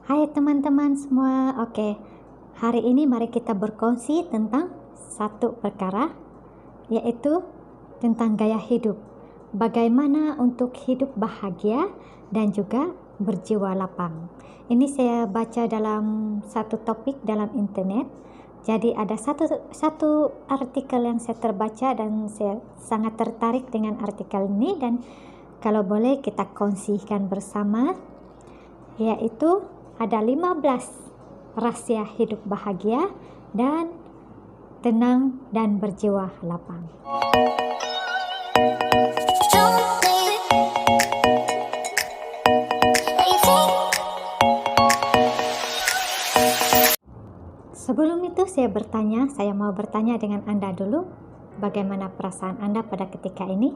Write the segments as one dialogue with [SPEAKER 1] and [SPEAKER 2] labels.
[SPEAKER 1] Hai teman-teman semua. Oke, hari ini mari kita berkongsi tentang satu perkara, yaitu tentang gaya hidup. Bagaimana untuk hidup bahagia dan juga berjiwa lapang. Ini saya baca dalam satu topik dalam internet. Jadi ada satu artikel yang saya terbaca dan saya sangat tertarik dengan artikel ini, dan kalau boleh kita kongsikan bersama, yaitu ada 15 rahasia hidup bahagia dan tenang dan berjiwa lapang. Sebelum itu saya mau bertanya dengan Anda dulu, bagaimana perasaan Anda pada ketika ini?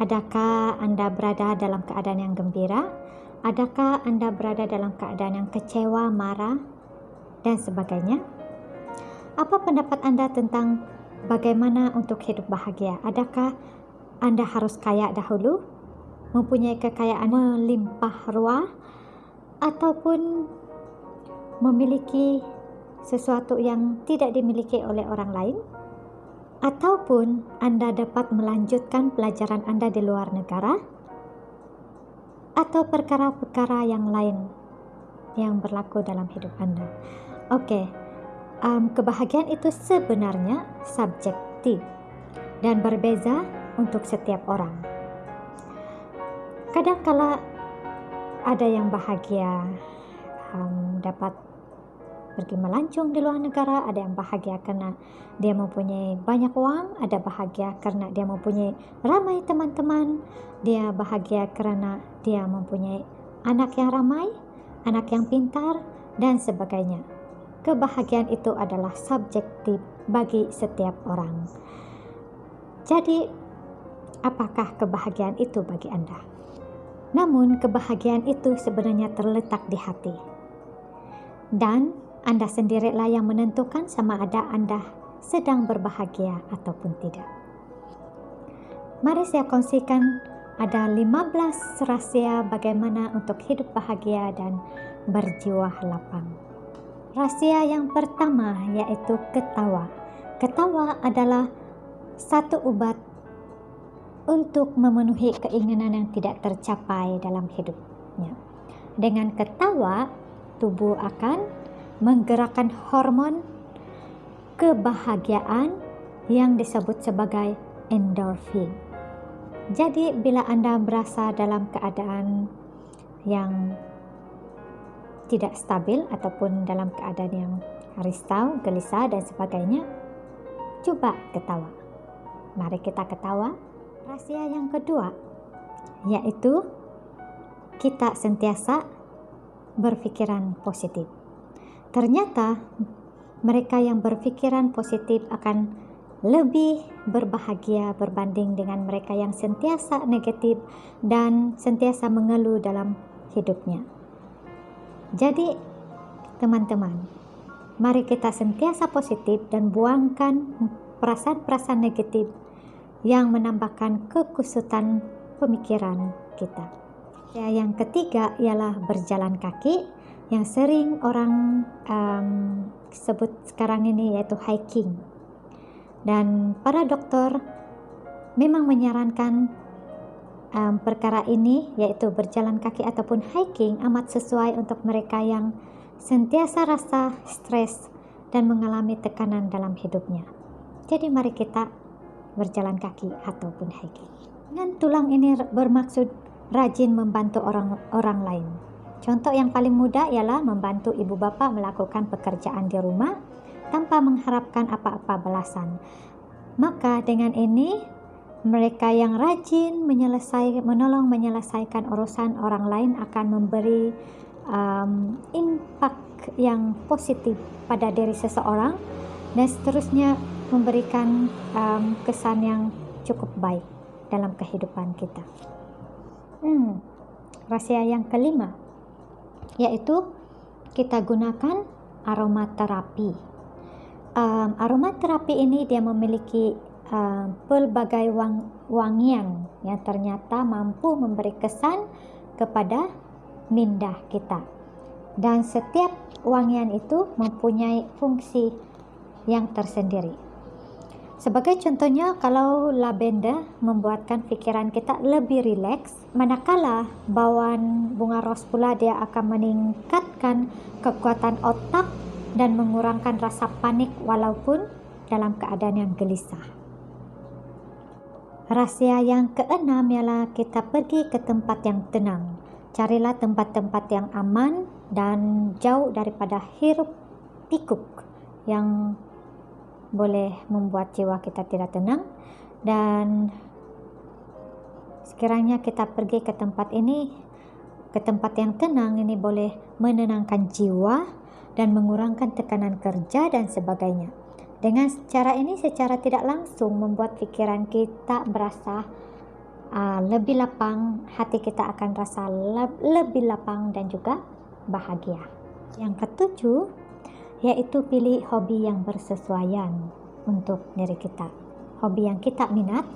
[SPEAKER 1] Adakah Anda berada dalam keadaan yang gembira? Adakah Anda berada dalam keadaan yang kecewa, marah, dan sebagainya? Apa pendapat Anda tentang bagaimana untuk hidup bahagia? Adakah Anda harus kaya dahulu, mempunyai kekayaan melimpah ruah, ataupun memiliki sesuatu yang tidak dimiliki oleh orang lain? Ataupun Anda dapat melanjutkan pelajaran Anda di luar negara? Atau perkara-perkara yang lain yang berlaku dalam hidup Anda? Oke, kebahagiaan itu sebenarnya subjektif dan berbeza untuk setiap orang. Kadang-kala ada yang bahagia dapat pergi melancong di luar negara, ada yang bahagia karena dia mempunyai banyak uang, ada bahagia karena dia mempunyai ramai teman-teman, dia bahagia karena dia mempunyai anak yang ramai, anak yang pintar, dan sebagainya. Kebahagiaan itu adalah subjektif bagi setiap orang. Jadi, apakah kebahagiaan itu bagi Anda? Namun, kebahagiaan itu sebenarnya terletak di hati. Dan Anda sendirilah yang menentukan sama ada Anda sedang berbahagia ataupun tidak. Mari saya kongsikan ada 15 rahasia bagaimana untuk hidup bahagia dan berjiwa lapang. Rahasia yang pertama yaitu ketawa. Ketawa adalah satu obat untuk memenuhi keinginan yang tidak tercapai dalam hidupnya. Dengan ketawa, tubuh akan menggerakkan hormon kebahagiaan yang disebut sebagai endorfin. Jadi bila Anda berasa dalam keadaan yang tidak stabil ataupun dalam keadaan yang risau, gelisah dan sebagainya, coba ketawa. Mari kita ketawa. Rahasia yang kedua yaitu kita sentiasa berpikiran positif. Ternyata mereka yang berpikiran positif akan lebih berbahagia berbanding dengan mereka yang sentiasa negatif dan sentiasa mengeluh dalam hidupnya. Jadi, teman-teman, mari kita sentiasa positif dan buangkan perasaan-perasaan negatif yang menambahkan kekusutan pemikiran kita. Yang ketiga ialah berjalan kaki, yang sering orang sebut sekarang ini yaitu hiking. Dan para dokter memang menyarankan perkara ini, yaitu berjalan kaki ataupun hiking, amat sesuai untuk mereka yang sentiasa rasa stres dan mengalami tekanan dalam hidupnya. Jadi mari kita berjalan kaki ataupun hiking. Dan tulang ini bermaksud rajin membantu orang lain. Contoh yang paling mudah ialah membantu ibu bapa melakukan pekerjaan di rumah tanpa mengharapkan apa-apa balasan. Maka dengan ini, mereka yang rajin menolong menyelesaikan urusan orang lain akan memberi impak yang positif pada diri seseorang dan seterusnya memberikan kesan yang cukup baik dalam kehidupan kita. Rahasia yang kelima yaitu kita gunakan aromaterapi. Aromaterapi ini dia memiliki pelbagai wangian yang ternyata mampu memberi kesan kepada minda kita. Dan setiap wangian itu mempunyai fungsi yang tersendiri. Sebagai contohnya, kalau lavender membuatkan pikiran kita lebih rileks, manakala bauan bunga ros pula dia akan meningkatkan kekuatan otak dan mengurangkan rasa panik walaupun dalam keadaan yang gelisah. Rahsia yang keenam ialah kita pergi ke tempat yang tenang. Carilah tempat-tempat yang aman dan jauh daripada hiruk pikuk yang boleh membuat jiwa kita tidak tenang. Dan sekiranya kita pergi ke tempat ini, ke tempat yang tenang, ini boleh menenangkan jiwa dan mengurangkan tekanan kerja dan sebagainya. Dengan cara ini secara tidak langsung membuat pikiran kita berasa lebih lapang, hati kita akan rasa lebih lapang dan juga bahagia. Yang ketujuh, yaitu pilih hobi yang bersesuaian untuk diri kita. Hobi yang kita minat,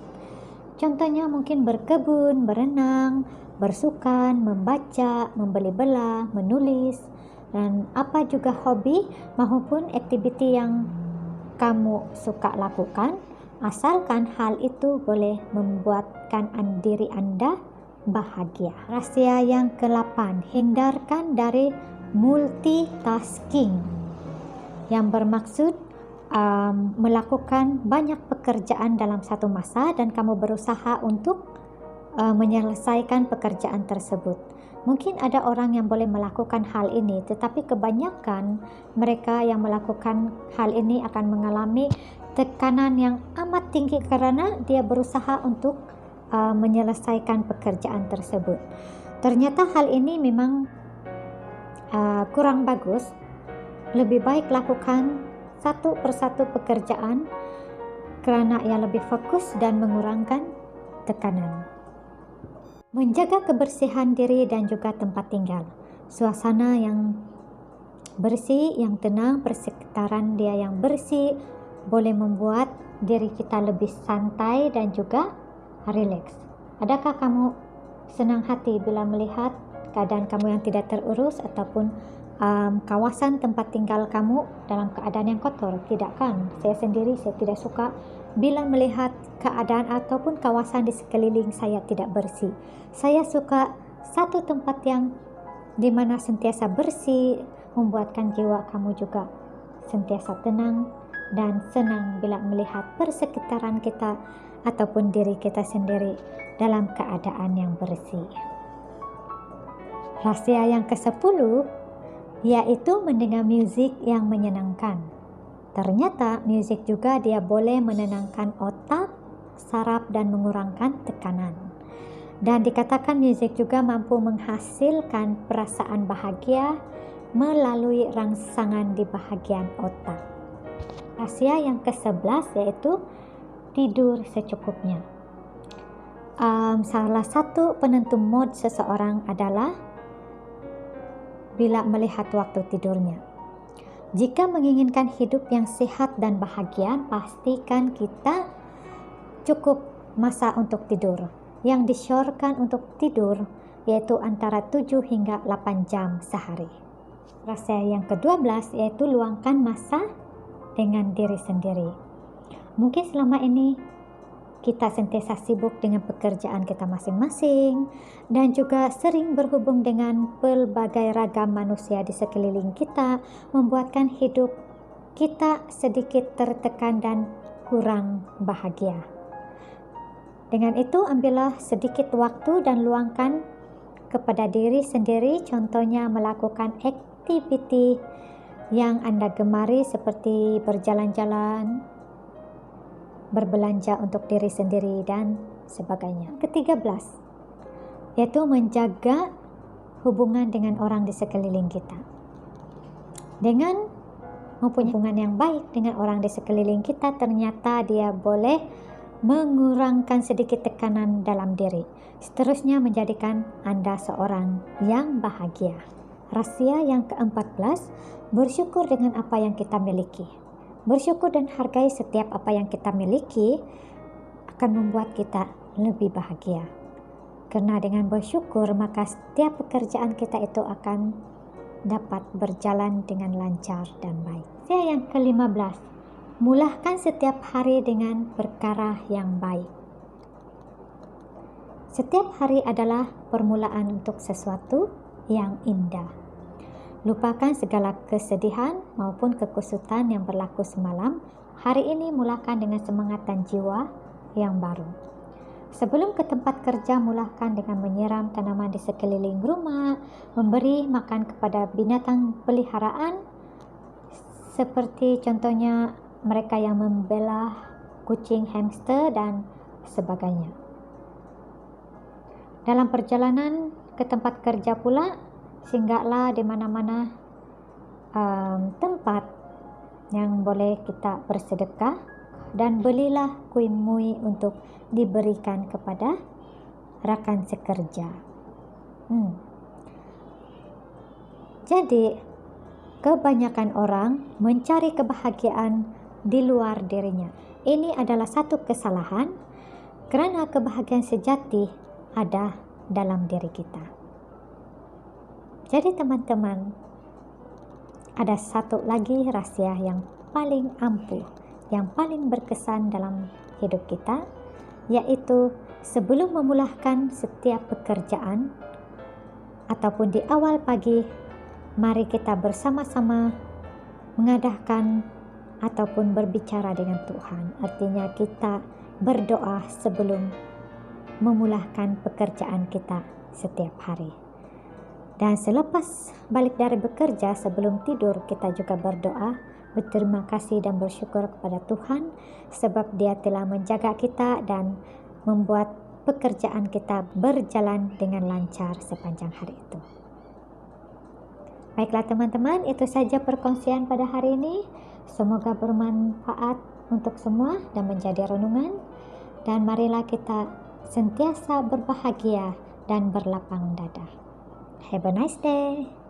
[SPEAKER 1] contohnya mungkin berkebun, berenang, bersukan, membaca, membeli bela, menulis, dan apa juga hobi maupun aktiviti yang kamu suka lakukan, asalkan hal itu boleh membuatkan diri Anda bahagia. Rahsia yang ke-8, hindarkan dari multitasking yang bermaksud melakukan banyak pekerjaan dalam satu masa dan kamu berusaha untuk menyelesaikan pekerjaan tersebut. Mungkin ada orang yang boleh melakukan hal ini, tetapi kebanyakan mereka yang melakukan hal ini akan mengalami tekanan yang amat tinggi karena dia berusaha untuk menyelesaikan pekerjaan tersebut. Ternyata hal ini memang kurang bagus. Lebih baik lakukan satu persatu pekerjaan kerana ia lebih fokus dan mengurangkan tekanan. Menjaga kebersihan diri dan juga tempat tinggal. Suasana yang bersih, yang tenang, persekitaran dia yang bersih boleh membuat diri kita lebih santai dan juga rileks. Adakah kamu senang hati bila melihat keadaan kamu yang tidak terurus ataupun kawasan tempat tinggal kamu dalam keadaan yang kotor? Tidak kan? Saya sendiri saya tidak suka bila melihat keadaan ataupun kawasan di sekeliling saya tidak bersih. Saya suka satu tempat yang di mana sentiasa bersih, membuatkan jiwa kamu juga sentiasa tenang dan senang bila melihat persekitaran kita ataupun diri kita sendiri dalam keadaan yang bersih. Rahsia yang ke-10 yaitu mendengar muzik yang menyenangkan. Ternyata muzik juga dia boleh menenangkan otak, saraf dan mengurangkan tekanan. Dan dikatakan muzik juga mampu menghasilkan perasaan bahagia melalui rangsangan di bahagian otak. Rahsia yang ke-11 yaitu tidur secukupnya. Salah satu penentu mood seseorang adalah bila melihat waktu tidurnya. Jika menginginkan hidup yang sehat dan bahagia, pastikan kita cukup masa untuk tidur. Yang disyorkan untuk tidur yaitu antara 7 hingga 8 jam sehari. Rahsia yang ke-12 yaitu luangkan masa dengan diri sendiri. Mungkin selama ini kita sentiasa sibuk dengan pekerjaan kita masing-masing dan juga sering berhubung dengan pelbagai ragam manusia di sekeliling kita, membuatkan hidup kita sedikit tertekan dan kurang bahagia. Dengan itu, ambillah sedikit waktu dan luangkan kepada diri sendiri, contohnya melakukan aktiviti yang Anda gemari seperti berjalan-jalan, berbelanja untuk diri sendiri dan sebagainya. Ke-13 yaitu menjaga hubungan dengan orang di sekeliling kita. Dengan mempunyai hubungan yang baik dengan orang di sekeliling kita, ternyata dia boleh mengurangkan sedikit tekanan dalam diri. Seterusnya menjadikan Anda seorang yang bahagia. Rahsia yang ke-14, bersyukur dengan apa yang kita miliki. Bersyukur dan hargai setiap apa yang kita miliki akan membuat kita lebih bahagia. Karena dengan bersyukur maka setiap pekerjaan kita itu akan dapat berjalan dengan lancar dan baik. Yang ke-15, mulakan setiap hari dengan perkara yang baik. Setiap hari adalah permulaan untuk sesuatu yang indah. Lupakan segala kesedihan maupun kekusutan yang berlaku semalam. Hari ini mulakan dengan semangat dan jiwa yang baru. Sebelum ke tempat kerja, mulakan dengan menyiram tanaman di sekeliling rumah, memberi makan kepada binatang peliharaan, seperti contohnya mereka yang membelah kucing, hamster, dan sebagainya. Dalam perjalanan ke tempat kerja pula, singgahlah di mana-mana tempat yang boleh kita bersedekah dan belilah kuih-muih untuk diberikan kepada rakan sekerja. Jadi, kebanyakan orang mencari kebahagiaan di luar dirinya. Ini adalah satu kesalahan karena kebahagiaan sejati ada dalam diri kita. Jadi teman-teman, ada satu lagi rahasia yang paling ampuh, yang paling berkesan dalam hidup kita, yaitu sebelum memulahkan setiap pekerjaan ataupun di awal pagi, mari kita bersama-sama mengadakan ataupun berbicara dengan Tuhan. Artinya kita berdoa sebelum memulahkan pekerjaan kita setiap hari. Dan selepas balik dari bekerja, sebelum tidur, kita juga berdoa, berterima kasih dan bersyukur kepada Tuhan sebab Dia telah menjaga kita dan membuat pekerjaan kita berjalan dengan lancar sepanjang hari itu. Baiklah teman-teman, itu saja perkongsian pada hari ini. Semoga bermanfaat untuk semua dan menjadi renungan. Dan marilah kita sentiasa berbahagia dan berlapang dada. Have a nice day.